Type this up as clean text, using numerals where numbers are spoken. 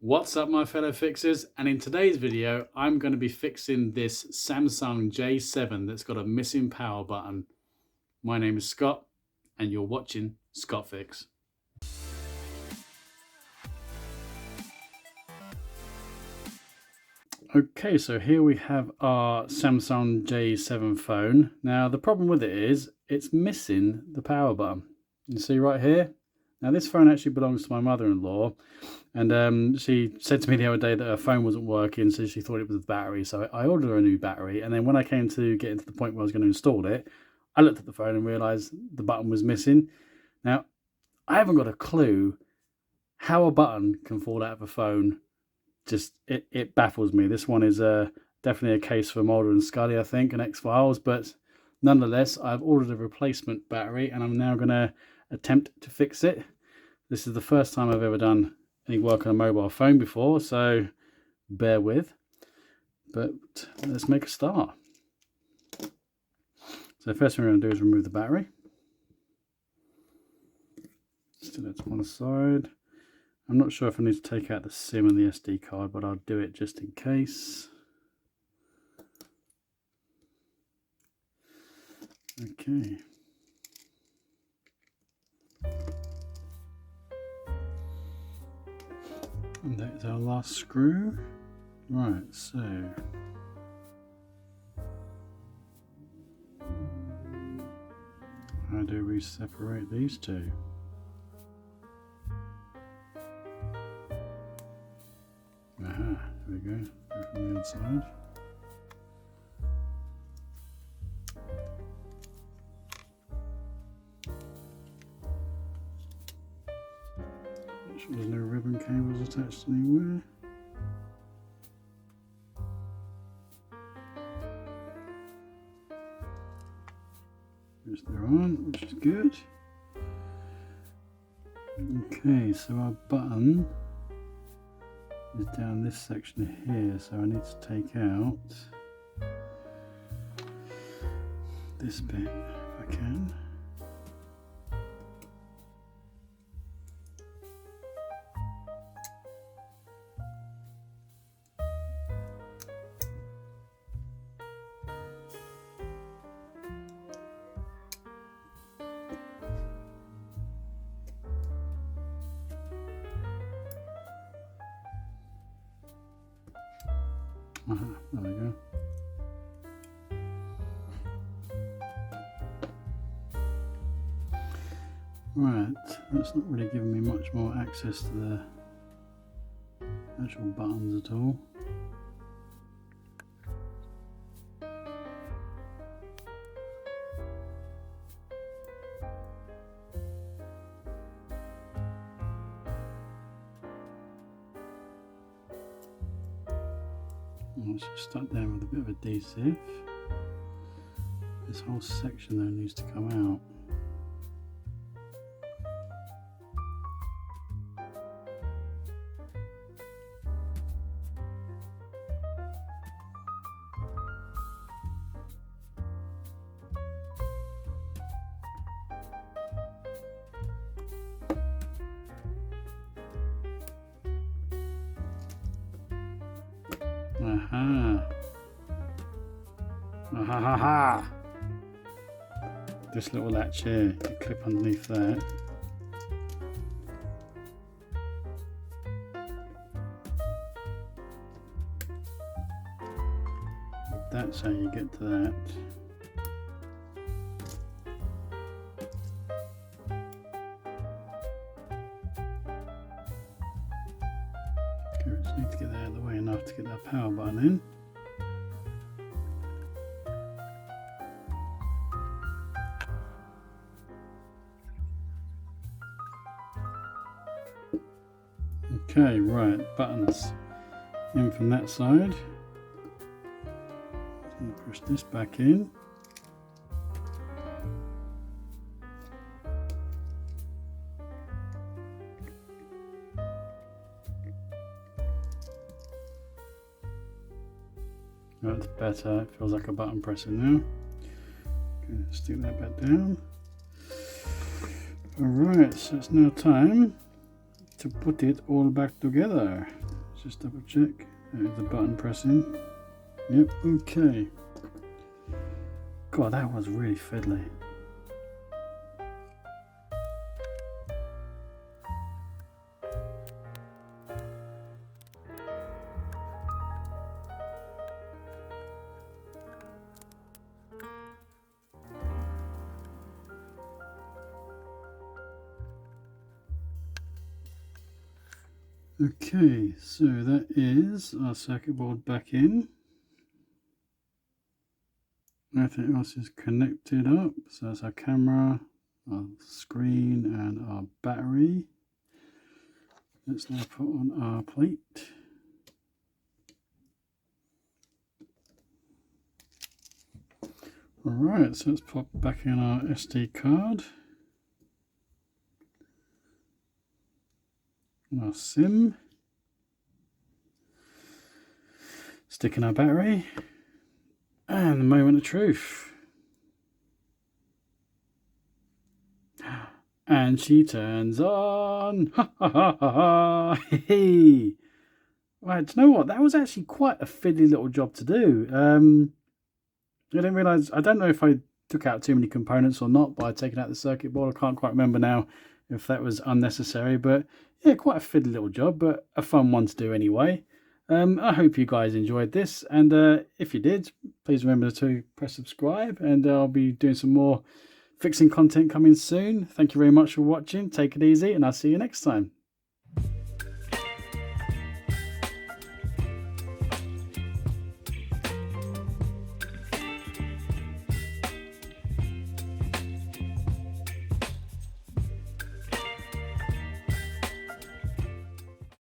What's up, my fellow fixers? And in today's video I'm going to be fixing this Samsung J7 that's got a missing power button. My name is Scott and you're watching Scott Fix. Okay, so here we have our Samsung J7 phone. Now the problem with it is it's missing the power button. You see right here? Now this phone actually belongs to my mother-in-law, and she said to me the other day that her phone wasn't working, so she thought it was the battery. So I ordered her a new battery, and then when I came to get into the point where I was going to install it, I looked at the phone and realised the button was missing. Now, I haven't got a clue how a button can fall out of a phone. Just it baffles me. This one is definitely a case for Mulder and Scully, I think, and X-Files, but nonetheless, I've ordered a replacement battery, and I'm now going to attempt to fix it. This is the first time I've ever done any work on a mobile phone before, so bear with. But let's make a start. So the first thing we're going to do is remove the battery. Still it to one side. I'm not sure if I need to take out the SIM and the SD card, but I'll do it just in case. Okay. And that's our last screw. Right, so how do we separate these two? Aha, there we go. Go from the inside. Make sure there's no ribbon cables attached anywhere. Yes, they're on, which is good. Okay, so our button is down this section here, so I need to take out this bit if I can. There we go. Right, that's not really giving me much more access to the actual buttons at all. It's just stuck down with a bit of adhesive. This whole section though needs to come out. Aha! Ha ha ha! This little latch here, you clip underneath that. That's how you get to that. Okay, we just need to get that out of the way enough to get that power button in. Okay, right, buttons in from that side. Push this back in. That's better, it feels like a button pressing now. Okay, stick that back down. Alright, so it's now time to put it all back together. Let's just double check. There's the button pressing. Yep, okay. God, that was really fiddly. Okay, so that is our circuit board back in. Everything else is connected up. So that's our camera, our screen, and our battery. Let's now put on our plate. Alright, so let's pop back in our SD card. Our SIM. Stick in our battery. And the moment of truth. And she turns on. Ha ha ha ha ha. Hey. Right, do you know what? That was actually quite a fiddly little job to do. I didn't realise, I don't know if I took out too many components or not by taking out the circuit board. I can't quite remember now if that was unnecessary, but yeah, quite a fiddly little job, but a fun one to do anyway. I hope you guys enjoyed this, and if you did, please remember to press subscribe, and I'll be doing some more fixing content coming soon. Thank you very much for watching. Take it easy, and I'll see you next time.